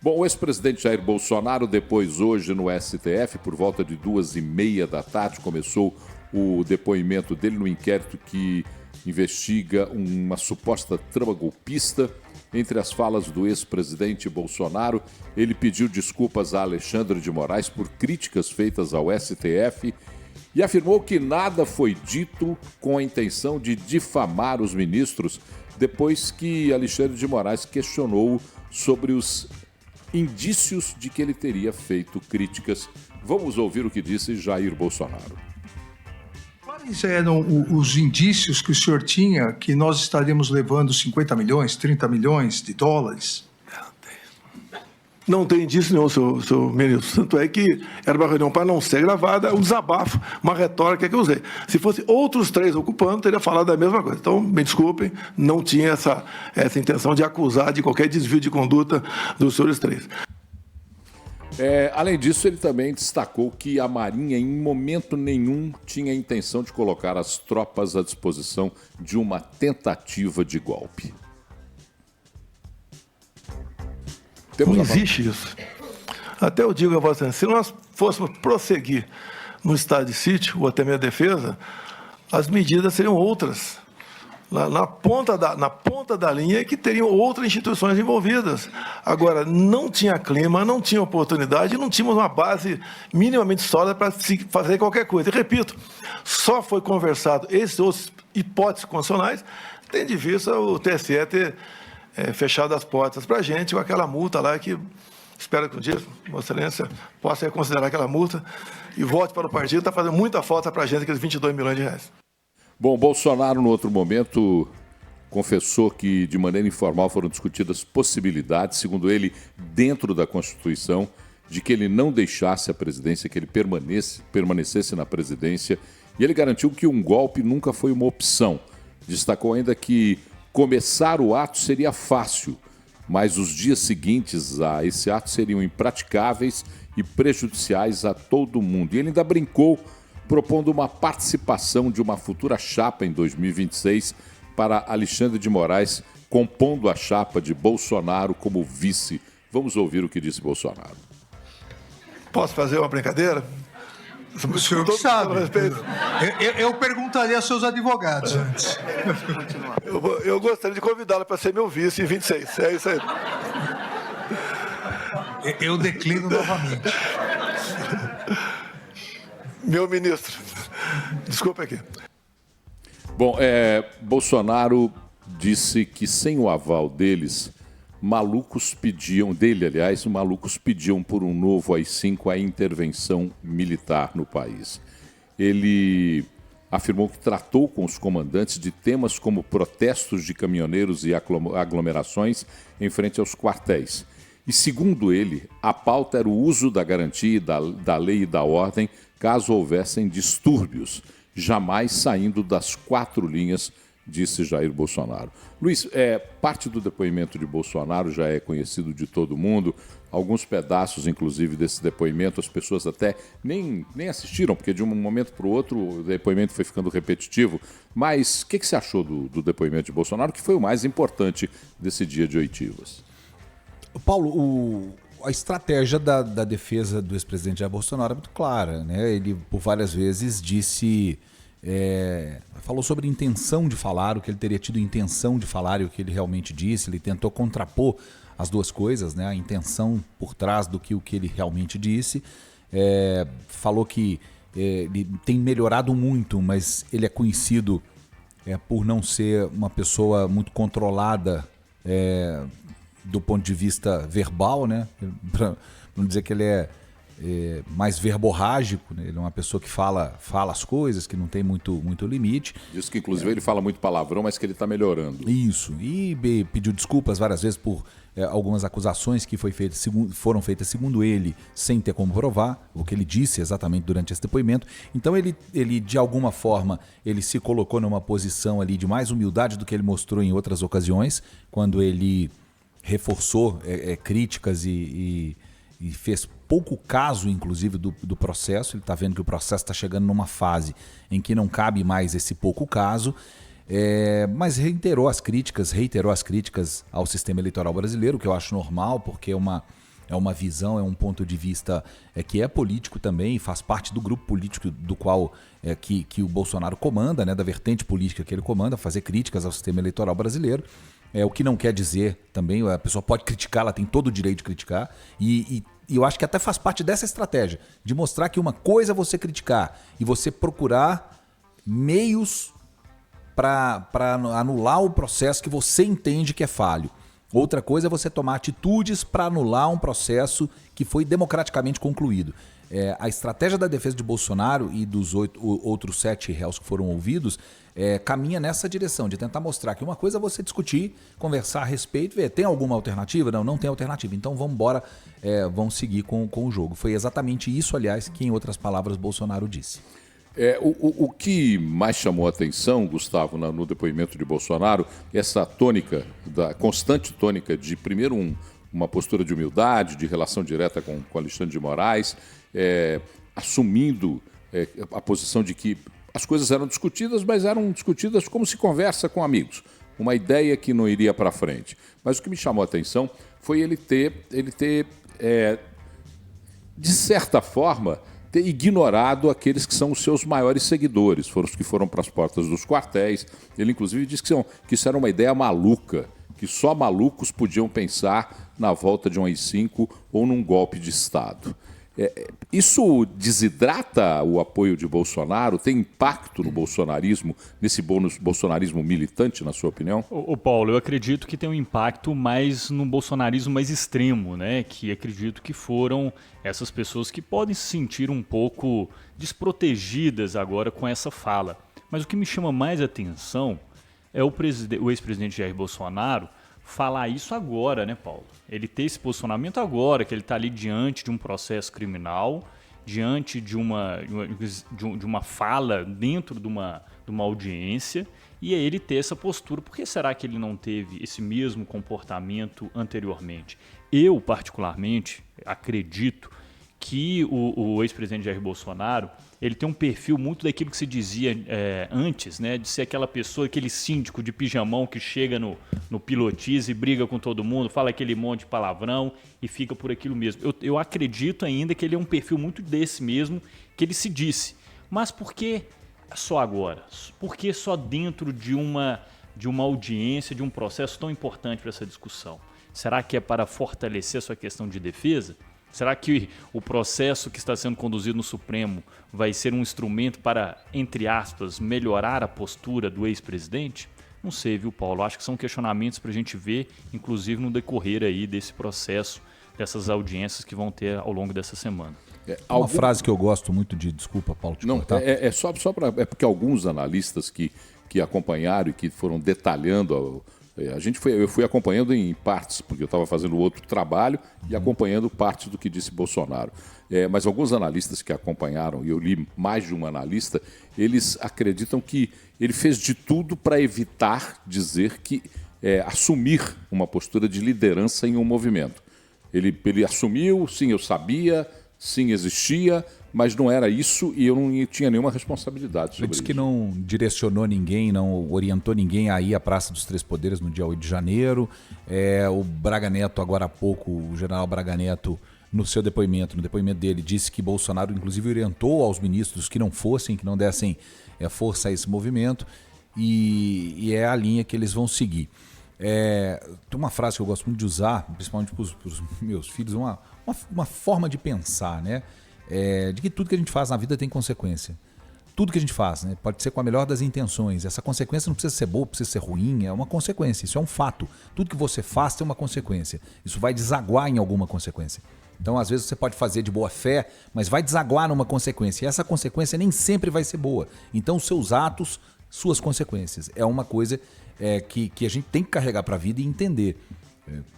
Bom, o ex-presidente Jair Bolsonaro, depois hoje no STF, por volta de 2h30 da tarde, começou o depoimento dele no inquérito que investiga uma suposta trama golpista. Entre as falas do ex-presidente Bolsonaro, ele pediu desculpas a Alexandre de Moraes por críticas feitas ao STF e afirmou que nada foi dito com a intenção de difamar os ministros, depois que Alexandre de Moraes questionou sobre os indícios de que ele teria feito críticas. Vamos ouvir o que disse Jair Bolsonaro. Quais eram os indícios que o senhor tinha que nós estaríamos levando 50 milhões, 30 milhões de dólares? Não tem indício nenhum, senhor ministro. Tanto é que era uma reunião para não ser gravada, um desabafo, uma retórica que eu usei. Se fosse outros 3 ocupando, teria falado a mesma coisa. Então, me desculpem, não tinha essa intenção de acusar de qualquer desvio de conduta dos senhores 3. Além disso, ele também destacou que a Marinha, em momento nenhum, tinha a intenção de colocar as tropas à disposição de uma tentativa de golpe. Não existe isso. Até eu digo a você, se nós fôssemos prosseguir no estado de sítio, ou até minha defesa, as medidas seriam outras. Na ponta da linha é que teriam outras instituições envolvidas. Agora, não tinha clima, não tinha oportunidade, não tínhamos uma base minimamente sólida para se fazer qualquer coisa. E, repito, só foi conversado esses outros hipóteses constitucionais, tendo de vista o TSE ter fechado as portas para a gente, com aquela multa lá que espero que um dia, Vossa Excelência, possa reconsiderar aquela multa e volte para o partido. Está fazendo muita falta para a gente, aqueles 22 milhões de reais. Bom, Bolsonaro, no outro momento, confessou que, de maneira informal, foram discutidas possibilidades, segundo ele, dentro da Constituição, de que ele não deixasse a presidência, que ele permanecesse na presidência. E ele garantiu que um golpe nunca foi uma opção. Destacou ainda que começar o ato seria fácil, mas os dias seguintes a esse ato seriam impraticáveis e prejudiciais a todo mundo. E ele ainda brincou, propondo uma participação de uma futura chapa em 2026 para Alexandre de Moraes, compondo a chapa de Bolsonaro como vice. Vamos ouvir o que disse Bolsonaro. Posso fazer uma brincadeira? O senhor que sabe. Eu perguntaria aos seus advogados antes. Eu gostaria de convidá-lo para ser meu vice em 26. É isso aí. Eu declino novamente. Meu ministro, desculpa aqui. Bom, Bolsonaro disse que sem o aval malucos pediam por um novo AI-5 a intervenção militar no país. Ele afirmou que tratou com os comandantes de temas como protestos de caminhoneiros e aglomerações em frente aos quartéis. E, segundo ele, a pauta era o uso da garantia da lei e da ordem caso houvessem distúrbios, jamais saindo das 4 linhas, disse Jair Bolsonaro. Luiz, parte do depoimento de Bolsonaro já é conhecido de todo mundo. Alguns pedaços, inclusive, desse depoimento, as pessoas até nem assistiram, porque de um momento para o outro o depoimento foi ficando repetitivo. Mas o que você achou do depoimento de Bolsonaro, que foi o mais importante desse dia de Oitivas? Paulo, a estratégia da defesa do ex-presidente Jair Bolsonaro é muito clara, né? Ele, por várias vezes, falou sobre intenção de falar, o que ele teria tido intenção de falar e o que ele realmente disse. Ele tentou contrapor as duas coisas, né? A intenção por trás do que o que ele realmente disse. Falou que ele tem melhorado muito, mas ele é conhecido por não ser uma pessoa muito controlada do ponto de vista verbal, né? Pra não dizer que ele é mais verborrágico, né? Ele é uma pessoa que fala as coisas, que não tem muito limite. Diz que, inclusive, ele fala muito palavrão, mas que ele está melhorando. Isso. E pediu desculpas várias vezes por algumas acusações que foram feitas, segundo ele, sem ter como provar o que ele disse exatamente durante esse depoimento. Então, ele de alguma forma, ele se colocou numa posição ali de mais humildade do que ele mostrou em outras ocasiões, quando ele reforçou críticas e fez pouco caso, inclusive, do processo. Ele está vendo que o processo está chegando numa fase em que não cabe mais esse pouco caso, mas reiterou as críticas ao sistema eleitoral brasileiro, que eu acho normal, porque é uma é uma visão, é um ponto de vista que é político também, faz parte do grupo político do qual que o Bolsonaro comanda, né, da vertente política que ele comanda, fazer críticas ao sistema eleitoral brasileiro. O que não quer dizer também, a pessoa pode criticar, ela tem todo o direito de criticar, e eu acho que até faz parte dessa estratégia, de mostrar que uma coisa é você criticar e você procurar meios para anular o processo que você entende que é falho. Outra coisa é você tomar atitudes para anular um processo que foi democraticamente concluído. A estratégia da defesa de Bolsonaro e dos outros 7 réus que foram ouvidos caminha nessa direção, de tentar mostrar que uma coisa é você discutir, conversar a respeito, ver, tem alguma alternativa? Não tem alternativa. Então vamos embora, vamos seguir com o jogo. Foi exatamente isso, aliás, que em outras palavras Bolsonaro disse. O que mais chamou a atenção, Gustavo, no depoimento de Bolsonaro, essa tônica, constante tônica de, primeiro, uma postura de humildade, de relação direta com Alexandre de Moraes, assumindo a posição de que as coisas eram discutidas, mas eram discutidas como se conversa com amigos, uma ideia que não iria para frente. Mas o que me chamou a atenção foi ele ter de certa forma, ter ignorado aqueles que são os seus maiores seguidores, foram os que foram para as portas dos quartéis. Ele, inclusive, disse que isso era uma ideia maluca, que só malucos podiam pensar na volta de um AI-5 ou num golpe de Estado. Isso desidrata o apoio de Bolsonaro? Tem impacto no bolsonarismo, nesse bolsonarismo militante, na sua opinião? Ô Paulo, eu acredito que tem um impacto mais no bolsonarismo mais extremo, né? Que acredito que foram essas pessoas que podem se sentir um pouco desprotegidas agora com essa fala. Mas o que me chama mais atenção é o ex-presidente Jair Bolsonaro falar isso agora, né, Paulo? Ele ter esse posicionamento agora, que ele está ali diante de um processo criminal, diante de uma fala dentro de uma audiência, e é ele ter essa postura. Por que será que ele não teve esse mesmo comportamento anteriormente? Eu, particularmente, acredito que o ex-presidente Jair Bolsonaro, ele tem um perfil muito daquilo que se dizia antes, né, de ser aquela pessoa, aquele síndico de pijamão que chega no pilotis e briga com todo mundo, fala aquele monte de palavrão e fica por aquilo mesmo. Eu acredito ainda que ele é um perfil muito desse mesmo, que ele se disse. Mas por que só agora? Por que só dentro de uma audiência, de um processo tão importante para essa discussão? Será que é para fortalecer a sua questão de defesa? Será que o processo que está sendo conduzido no Supremo vai ser um instrumento para, entre aspas, melhorar a postura do ex-presidente? Não sei, viu, Paulo? Acho que são questionamentos para a gente ver, inclusive no decorrer aí desse processo, dessas audiências que vão ter ao longo dessa semana. Uma frase que eu gosto muito de... Desculpa, Paulo, te cortar. É porque alguns analistas que acompanharam e que foram detalhando... Eu fui acompanhando em partes, porque eu estava fazendo outro trabalho e acompanhando partes do que disse Bolsonaro. Mas alguns analistas que acompanharam, e eu li mais de um analista, eles acreditam que ele fez de tudo para evitar dizer que assumir uma postura de liderança em um movimento. Ele assumiu, sim, eu sabia, sim, existia, mas não era isso e eu não tinha nenhuma responsabilidade sobre isso. Ele disse que não direcionou ninguém, não orientou ninguém a ir à Praça dos Três Poderes no dia 8 de janeiro. O Braga Neto, agora há pouco, o general Braga Neto, no depoimento dele, disse que Bolsonaro, inclusive, orientou aos ministros que não dessem força a esse movimento, e é a linha que eles vão seguir. Tem uma frase que eu gosto muito de usar, principalmente para os meus filhos, uma forma de pensar, né? De que tudo que a gente faz na vida tem consequência. Tudo que a gente faz, né? Pode ser com a melhor das intenções. Essa consequência não precisa ser boa, precisa ser ruim, é uma consequência, isso é um fato. Tudo que você faz tem uma consequência. Isso vai desaguar em alguma consequência. Então, às vezes, você pode fazer de boa fé, mas vai desaguar numa consequência. E essa consequência nem sempre vai ser boa. Então, os seus atos, suas consequências. É uma coisa que a gente tem que carregar para a vida e entender.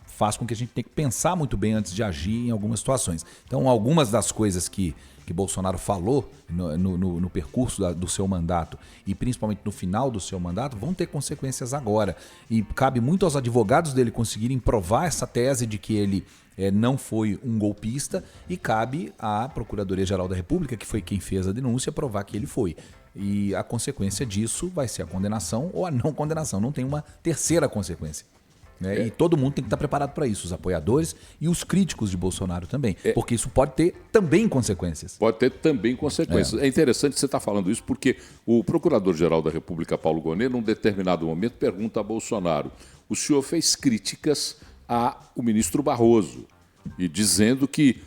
Faz com que a gente tenha que pensar muito bem antes de agir em algumas situações. Então, algumas das coisas que Bolsonaro falou no percurso do seu mandato e principalmente no final do seu mandato vão ter consequências agora. E cabe muito aos advogados dele conseguirem provar essa tese de que ele não foi um golpista, e cabe à Procuradoria-Geral da República, que foi quem fez a denúncia, provar que ele foi. E a consequência disso vai ser a condenação ou a não condenação. Não tem uma terceira consequência. Né? E todo mundo tem que estar preparado para isso, os apoiadores e os críticos de Bolsonaro também, porque isso pode ter também consequências. Pode ter também consequências. É interessante você estar falando isso porque o Procurador-Geral da República, Paulo Gonet, num determinado momento pergunta a Bolsonaro: o senhor fez críticas ao ministro Barroso e dizendo que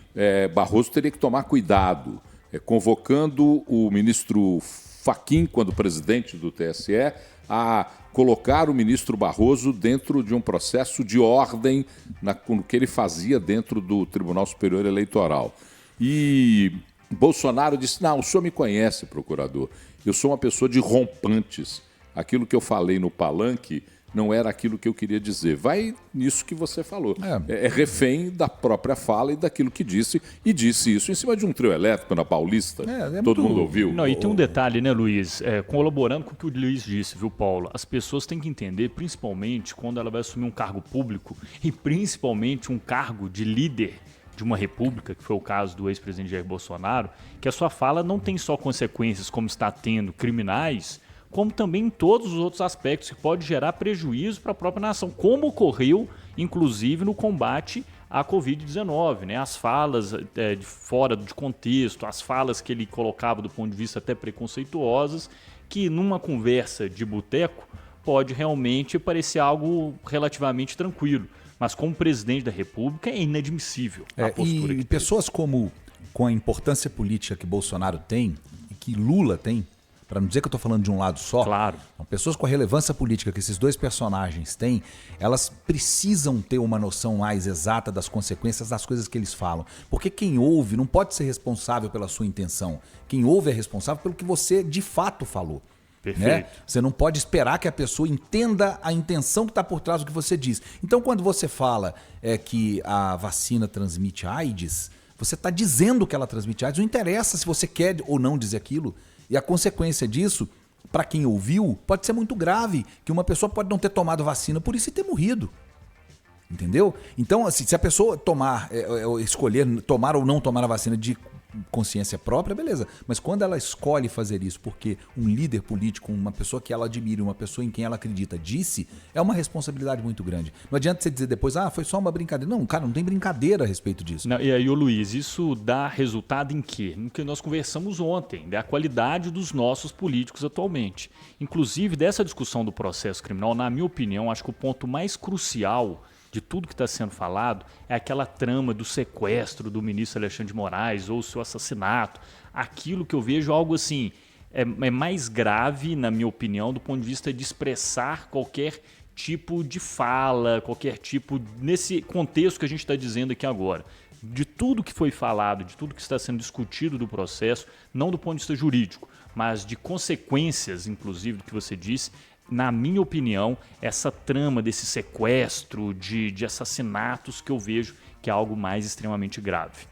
Barroso teria que tomar cuidado, convocando o ministro Fachin, quando presidente do TSE, a colocar o ministro Barroso dentro de um processo de ordem no que ele fazia dentro do Tribunal Superior Eleitoral. E Bolsonaro disse: não, o senhor me conhece, procurador, eu sou uma pessoa de rompantes. Aquilo que eu falei no palanque não era aquilo que eu queria dizer. Vai nisso que você falou. É refém da própria fala e daquilo que disse. E disse isso em cima de um trio elétrico na Paulista. Todo mundo ouviu. Não, e tem um detalhe, né, Luiz? Colaborando com o que o Luiz disse, viu, Paulo? As pessoas têm que entender, principalmente quando ela vai assumir um cargo público e principalmente um cargo de líder de uma república, que foi o caso do ex-presidente Jair Bolsonaro, que a sua fala não tem só consequências como está tendo criminais, como também em todos os outros aspectos que pode gerar prejuízo para a própria nação, como ocorreu, inclusive, no combate à Covid-19, né? As falas fora de contexto, as falas que ele colocava do ponto de vista até preconceituosas, que numa conversa de boteco pode realmente parecer algo relativamente tranquilo, mas como presidente da República é inadmissível a postura e pessoas com a importância política que Bolsonaro tem e que Lula tem, para não dizer que eu estou falando de um lado só, claro. Pessoas com a relevância política que esses dois personagens têm, elas precisam ter uma noção mais exata das consequências das coisas que eles falam. Porque quem ouve não pode ser responsável pela sua intenção. Quem ouve é responsável pelo que você de fato falou. Perfeito. Né? Você não pode esperar que a pessoa entenda a intenção que está por trás do que você diz. Então, quando você fala que a vacina transmite AIDS, você está dizendo que ela transmite AIDS. Não interessa se você quer ou não dizer aquilo. E a consequência disso, para quem ouviu, pode ser muito grave, que uma pessoa pode não ter tomado vacina por isso e ter morrido. Entendeu? Então, assim, se a pessoa escolher tomar ou não tomar a vacina de consciência própria, beleza. Mas quando ela escolhe fazer isso porque um líder político, uma pessoa que ela admira, uma pessoa em quem ela acredita, disse, é uma responsabilidade muito grande. Não adianta você dizer depois, foi só uma brincadeira. Não, cara, não tem brincadeira a respeito disso. Não, e aí, Luiz, isso dá resultado em quê? No que nós conversamos ontem, da qualidade dos nossos políticos atualmente. Inclusive, dessa discussão do processo criminal, na minha opinião, acho que o ponto mais crucial de tudo que está sendo falado é aquela trama do sequestro do ministro Alexandre de Moraes ou seu assassinato. Aquilo que eu vejo algo assim, é mais grave, na minha opinião, do ponto de vista de expressar qualquer tipo de fala, qualquer tipo, nesse contexto que a gente está dizendo aqui agora. De tudo que foi falado, de tudo que está sendo discutido do processo, não do ponto de vista jurídico, mas de consequências, inclusive, do que você disse. Na minha opinião, essa trama desse sequestro, de assassinatos que eu vejo que é algo mais extremamente grave.